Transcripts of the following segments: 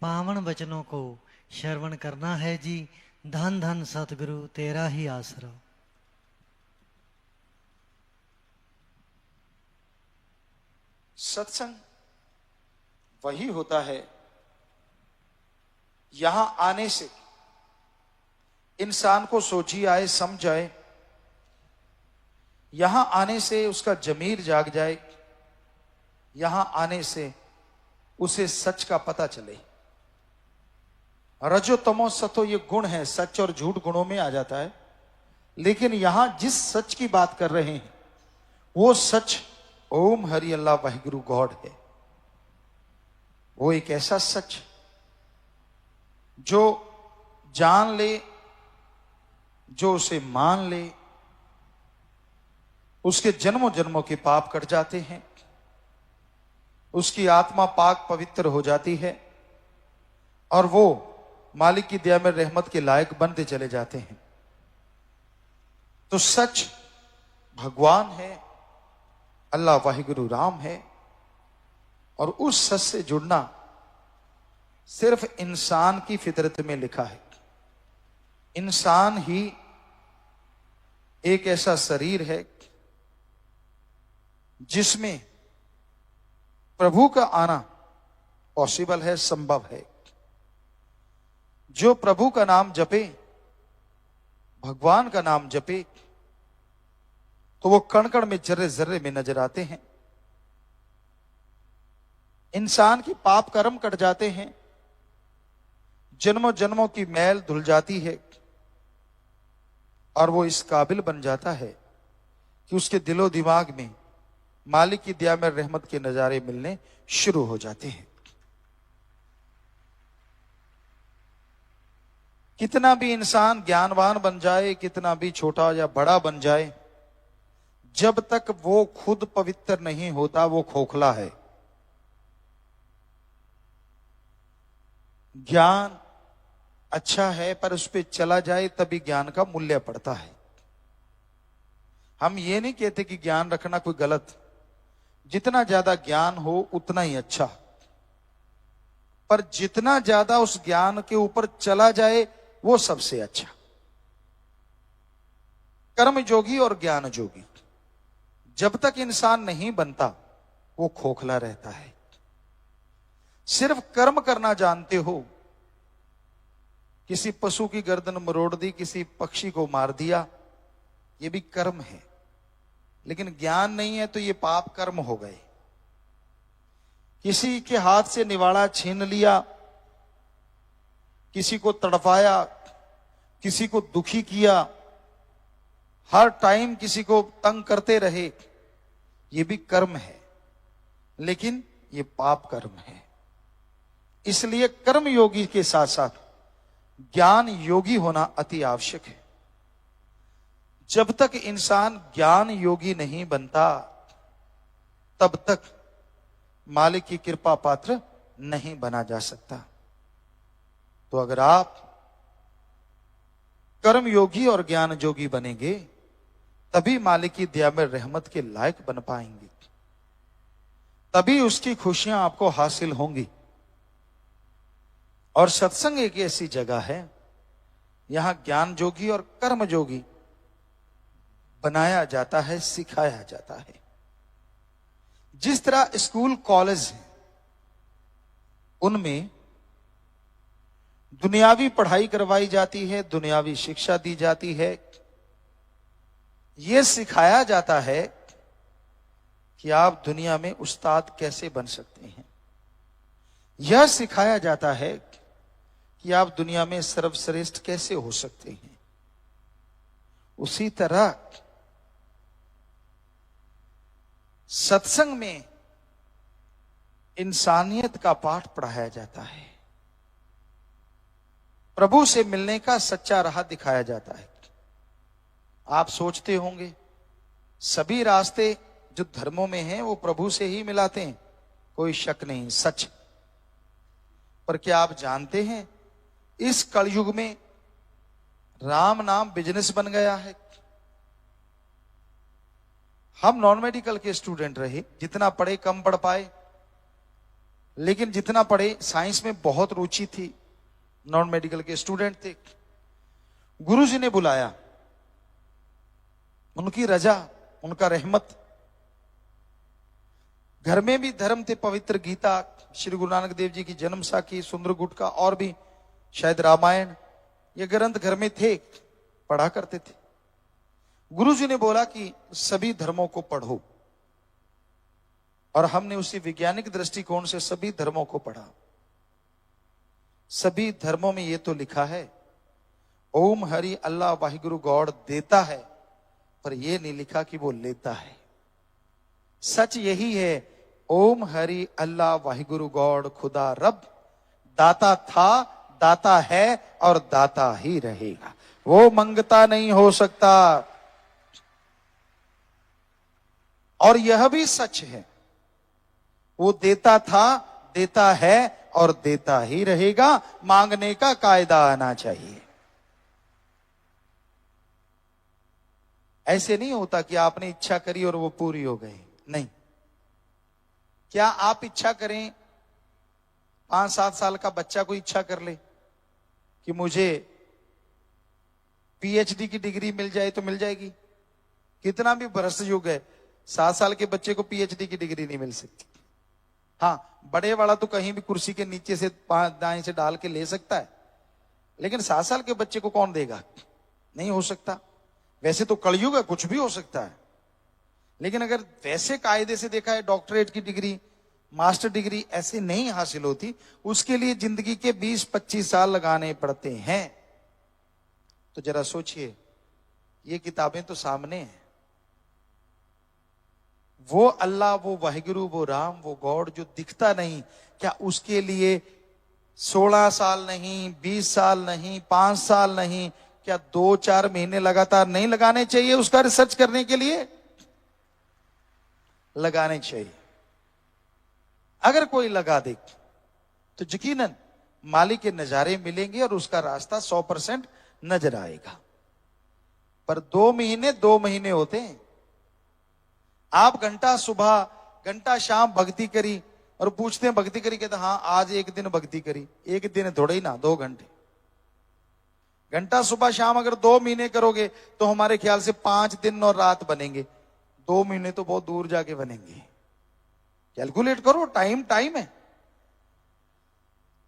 पावन वचनों को श्रवण करना है जी। धन धन सतगुरु तेरा ही आसरा। सत्संग वही होता है, यहां आने से इंसान को सोची आए, समझ आए, यहां आने से उसका जमीर जाग जाए, यहां आने से उसे सच का पता चले। रजो तमो सतो ये गुण है, सच और झूठ गुणों में आ जाता है। लेकिन यहां जिस सच की बात कर रहे हैं वो सच ओम हरि अल्लाह वाहिगुरु गॉड है। वो एक ऐसा सच जो जान ले, जो उसे मान ले, उसके जन्मों जन्मों के पाप कट जाते हैं, उसकी आत्मा पाक पवित्र हो जाती है और वो मालिक की दया में रहमत के लायक बनते चले जाते हैं। तो सच भगवान है, अल्लाह वाहिगुरु राम है, और उस सच से जुड़ना सिर्फ इंसान की फितरत में लिखा है। इंसान ही एक ऐसा शरीर है जिसमें प्रभु का आना पॉसिबल है, संभव है। जो प्रभु का नाम जपे, भगवान का नाम जपे, तो वो कण कण में, जर्रे जर्रे में नजर आते हैं। इंसान की पाप कर्म कट जाते हैं, जन्मों जन्मों की मैल धुल जाती है और वो इस काबिल बन जाता है कि उसके दिलो दिमाग में मालिक की दया में रहमत के नजारे मिलने शुरू हो जाते हैं। कितना भी इंसान ज्ञानवान बन जाए, कितना भी छोटा या बड़ा बन जाए, जब तक वो खुद पवित्र नहीं होता वो खोखला है। ज्ञान अच्छा है पर उस पर चला जाए तभी ज्ञान का मूल्य पड़ता है। हम ये नहीं कहते कि ज्ञान रखना कोई गलत, जितना ज्यादा ज्ञान हो उतना ही अच्छा, पर जितना ज्यादा उस ज्ञान के ऊपर चला जाए वो सबसे अच्छा। कर्म जोगी और ज्ञान जोगी जब तक इंसान नहीं बनता वो खोखला रहता है। सिर्फ कर्म करना जानते हो, किसी पशु की गर्दन मरोड़ दी, किसी पक्षी को मार दिया, ये भी कर्म है। लेकिन ज्ञान नहीं है तो ये पाप कर्म हो गए। किसी के हाथ से निवाड़ा छीन लिया, किसी को तड़पाया, किसी को दुखी किया, हर टाइम किसी को तंग करते रहे, ये भी कर्म है, लेकिन ये पाप कर्म है। इसलिए कर्म योगी के साथ साथ ज्ञान योगी होना अति आवश्यक है। जब तक इंसान ज्ञान योगी नहीं बनता तब तक मालिक की कृपा पात्र नहीं बना जा सकता। तो अगर आप कर्म योगी और ज्ञान योगी बनेंगे तभी मालिक की दया में रहमत के लायक बन पाएंगे, तभी उसकी खुशियां आपको हासिल होंगी। और सत्संग एक ऐसी जगह है यहां ज्ञान जोगी और कर्म जोगी बनाया जाता है, सिखाया जाता है। जिस तरह स्कूल कॉलेज हैं उनमें दुनियावी पढ़ाई करवाई जाती है, दुनियावी शिक्षा दी जाती है, यह सिखाया जाता है कि आप दुनिया में उस्ताद कैसे बन सकते हैं। यह सिखाया जाता है कि आप दुनिया में सर्वश्रेष्ठ कैसे हो सकते हैं। उसी तरह सत्संग में इंसानियत का पाठ पढ़ाया जाता है, प्रभु से मिलने का सच्चा राह दिखाया जाता है। आप सोचते होंगे सभी रास्ते जो धर्मों में हैं वो प्रभु से ही मिलाते हैं, कोई शक नहीं, सच। पर क्या आप जानते हैं इस कलयुग में राम नाम बिजनेस बन गया है। हम नॉन मेडिकल के स्टूडेंट रहे, जितना पढ़े कम पढ़ पाए, लेकिन जितना पढ़े, साइंस में बहुत रुचि थी, नॉन मेडिकल के स्टूडेंट थे। गुरुजी ने बुलाया, उनकी रजा, उनका रहमत। घर में भी धर्म थे, पवित्र गीता, श्री गुरु नानक देव जी की जन्म साखी, सुंदर गुटका और भी शायद रामायण, ये ग्रंथ घर में थे, पढ़ा करते थे। गुरुजी ने बोला कि सभी धर्मों को पढ़ो, और हमने उसी वैज्ञानिक दृष्टिकोण से सभी धर्मों को पढ़ा। सभी धर्मों में ये तो लिखा है ओम हरि अल्लाह वाहिगुरु गॉड देता है, पर यह नहीं लिखा कि वो लेता है। सच यही है, ओम हरि अल्लाह वाहिगुरु गॉड खुदा रब दाता था, दाता है और दाता ही रहेगा। वो मंगता नहीं हो सकता। और यह भी सच है, वो देता था, देता है और देता ही रहेगा। मांगने का कायदा आना चाहिए। ऐसे नहीं होता कि आपने इच्छा करी और वो पूरी हो गई, नहीं। क्या आप इच्छा करें, 5-7 साल का बच्चा को इच्छा कर ले कि मुझे पीएचडी की डिग्री मिल जाए तो मिल जाएगी? कितना भी भ्रष्ट युग है, 7 साल के बच्चे को पीएचडी की डिग्री नहीं मिल सकती। हाँ, बड़े वाला तो कहीं भी कुर्सी के नीचे से दाएं से डाल के ले सकता है, लेकिन 7 साल के बच्चे को कौन देगा? नहीं हो सकता। वैसे तो कलयुग है, कुछ भी हो सकता है, लेकिन अगर वैसे कायदे से देखा है, डॉक्टरेट की डिग्री, मास्टर डिग्री ऐसे नहीं हासिल होती। उसके लिए जिंदगी के 20-25 साल लगाने पड़ते हैं। तो जरा सोचिए, ये किताबें तो सामने हैं। वो अल्लाह, वो वाहिगुरु, वो राम, वो गॉड जो दिखता नहीं, क्या उसके लिए 16 साल नहीं, 20 साल नहीं, 5 साल नहीं, क्या 2-4 महीने लगातार नहीं लगाने चाहिए उसका रिसर्च करने के लिए? लगाने चाहिए। अगर कोई लगा दे तो यकीनन मालिक के नजारे मिलेंगे और उसका रास्ता 100% नजर आएगा। पर 2 महीने होते हैं। आप घंटा सुबह, घंटा शाम भक्ति करी और पूछते हैं भक्ति करी, कहते हाँ आज एक दिन भक्ति करी। एक दिन थोड़े ही ना, 2 घंटे। घंटा सुबह शाम अगर 2 महीने करोगे तो हमारे ख्याल से 5 दिन और रात बनेंगे। 2 महीने तो बहुत दूर जाके बनेंगे। कैलकुलेट करो, टाइम है।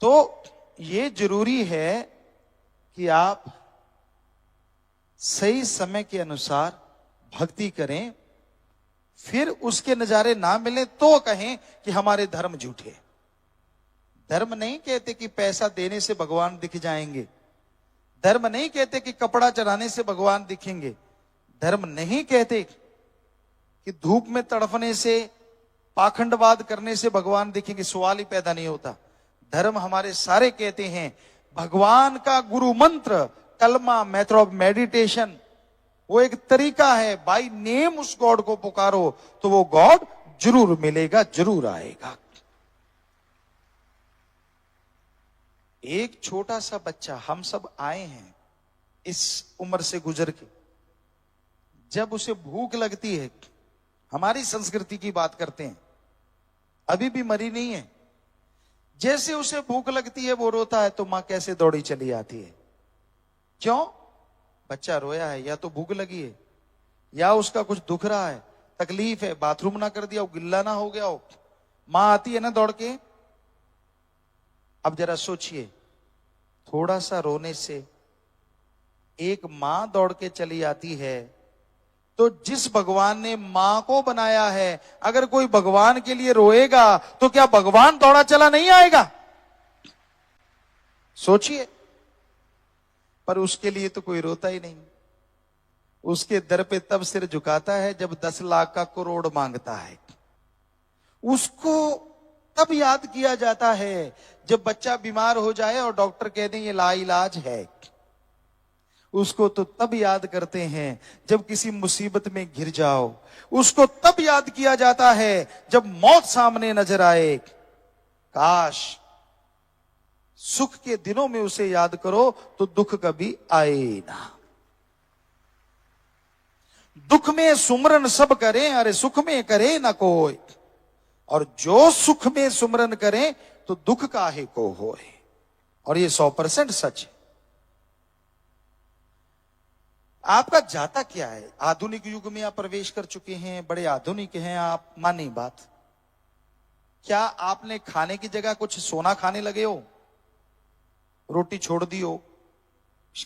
तो ये जरूरी है कि आप सही समय के अनुसार भक्ति करें, फिर उसके नजारे ना मिले तो कहें कि हमारे धर्म झूठे। धर्म नहीं कहते कि पैसा देने से भगवान दिख जाएंगे। धर्म नहीं कहते कि कपड़ा चढ़ाने से भगवान दिखेंगे। धर्म नहीं कहते कि धूप में तड़फने से, पाखंडवाद करने से भगवान दिखेंगे। सवाल ही पैदा नहीं होता। धर्म हमारे सारे कहते हैं भगवान का गुरु मंत्र, कलमा, मेथड ऑफ मेडिटेशन, वो एक तरीका है। बाय नेम उस गॉड को पुकारो तो वो गॉड जरूर मिलेगा, जरूर आएगा। एक छोटा सा बच्चा, हम सब आए हैं इस उम्र से गुजर के, जब उसे भूख लगती है, हमारी संस्कृति की बात करते हैं, अभी भी मरी नहीं है, जैसे उसे भूख लगती है वो रोता है तो मां कैसे दौड़ी चली आती है। क्यों? बच्चा रोया है, या तो भूख लगी है, या उसका कुछ दुख रहा है, तकलीफ है, बाथरूम ना कर दिया हो, गिल्ला ना हो गया हो, मां आती है ना दौड़ के। अब जरा सोचिए, थोड़ा सा रोने से एक मां दौड़ के चली आती है, तो जिस भगवान ने मां को बनाया है, अगर कोई भगवान के लिए रोएगा तो क्या भगवान दौड़ा चला नहीं आएगा? सोचिए। पर उसके लिए तो कोई रोता ही नहीं। उसके दर पे तब सिर झुकाता है जब 10 लाख का करोड़ मांगता है। उसको तब याद किया जाता है जब बच्चा बीमार हो जाए और डॉक्टर कह दें ये लाइलाज है। उसको तो तब याद करते हैं जब किसी मुसीबत में घिर जाओ। उसको तब याद किया जाता है जब मौत सामने नजर आए। काश सुख के दिनों में उसे याद करो तो दुख कभी आए ना। दुख में सुमरन सब करें, अरे सुख में करे ना कोई। और जो सुख में सुमरन करें तो दुख काहे को होए। और ये 100% सच है। आपका जाता क्या है? आधुनिक युग में आप प्रवेश कर चुके हैं, बड़े आधुनिक हैं आप, मानी बात। क्या आपने खाने की जगह कुछ सोना खाने लगे हो? रोटी छोड़ दी हो?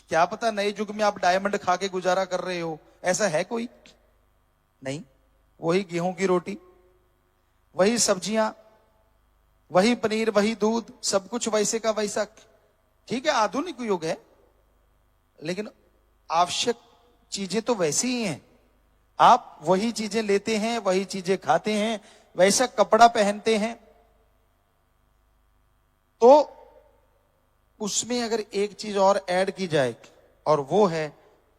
क्या पता नए युग में आप डायमंड खा के गुजारा कर रहे हो? ऐसा है कोई? नहीं। वही गेहूं की रोटी, वही सब्जियां, वही पनीर, वही दूध, सब कुछ वैसे का वैसा। ठीक है, आधुनिक युग है, लेकिन आवश्यक चीजें तो वैसी ही हैं। आप वही चीजें लेते हैं, वही चीजें खाते हैं, वैसा कपड़ा पहनते हैं। तो उसमें अगर एक चीज और ऐड की जाए, और वो है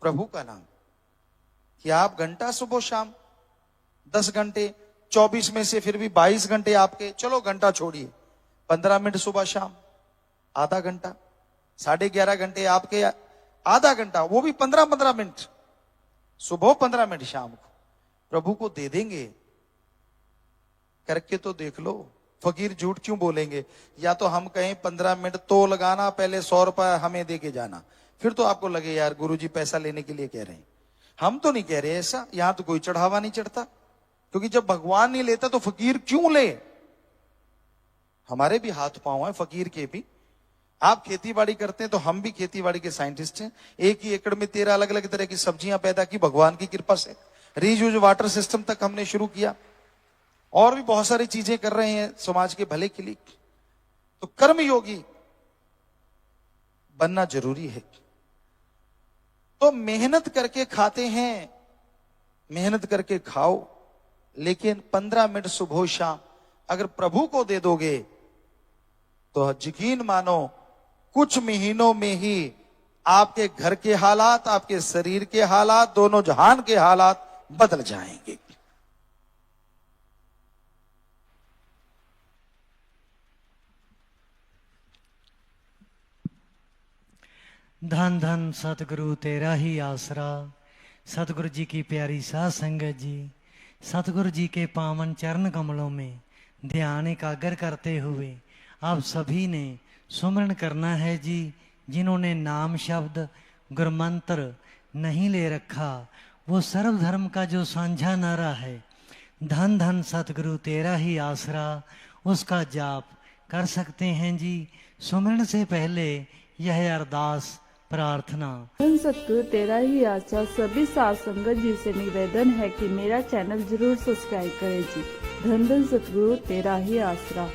प्रभु का नाम। कि आप घंटा सुबह शाम 10 घंटे, 24 में से फिर भी 22 घंटे आपके, चलो घंटा छोड़िए, 15 मिनट सुबह शाम, आधा घंटा, 11.5 घंटे आपके, आधा घंटा, वो भी 15-15 मिनट सुबह, 15 मिनट शाम को प्रभु को दे देंगे। करके तो देख लो। फकीर झूठ क्यों बोलेंगे? या तो हम कहें 15 मिनट तो लगाना, पहले 100 रुपया हमें दे के जाना, फिर तो आपको लगे यार गुरुजी पैसा लेने के लिए कह रहे हैं। हम तो नहीं कह रहे ऐसा, यहां तो कोई चढ़ावा नहीं चढ़ता, क्योंकि जब भगवान नहीं लेता तो फकीर क्यों ले? हमारे भी हाथ पांव है फकीर के भी। आप खेती बाड़ी करते हैं तो हम भी खेती बाड़ी के साइंटिस्ट हैं। एक ही एकड़ में 13 अलग अलग तरह की सब्जियां पैदा की भगवान की कृपा से। रीयूज वाटर सिस्टम तक हमने शुरू किया, और भी बहुत सारी चीजें कर रहे हैं समाज के भले के लिए। तो कर्मयोगी बनना जरूरी है। तो मेहनत करके खाते हैं, मेहनत करके खाओ, लेकिन 15 मिनट सुबह शाम अगर प्रभु को दे दोगे तो यकीन मानो कुछ महीनों में ही आपके घर के हालात, आपके शरीर के हालात, दोनों जहान के हालात बदल जाएंगे। धन धन सतगुरु तेरा ही आसरा। सतगुरु जी की प्यारी साध संगत जी, सतगुरु जी के पावन चरण कमलों में ध्यान एकाग्र करते हुए आप सभी ने सुमरण करना है जी। जिन्होंने नाम शब्द गुरमंत्र नहीं ले रखा, वो सर्वधर्म का जो साझा नारा है, धन धन सतगुरु तेरा ही आसरा, उसका जाप कर सकते हैं जी। सुमरण से पहले यह अरदास प्रार्थना। धन सतगुरु तेरा ही आशा। सभी साध संगत जी से निवेदन है कि मेरा चैनल जरूर सब्सक्राइब करें जी। धन धन सतगुरु तेरा ही आसरा।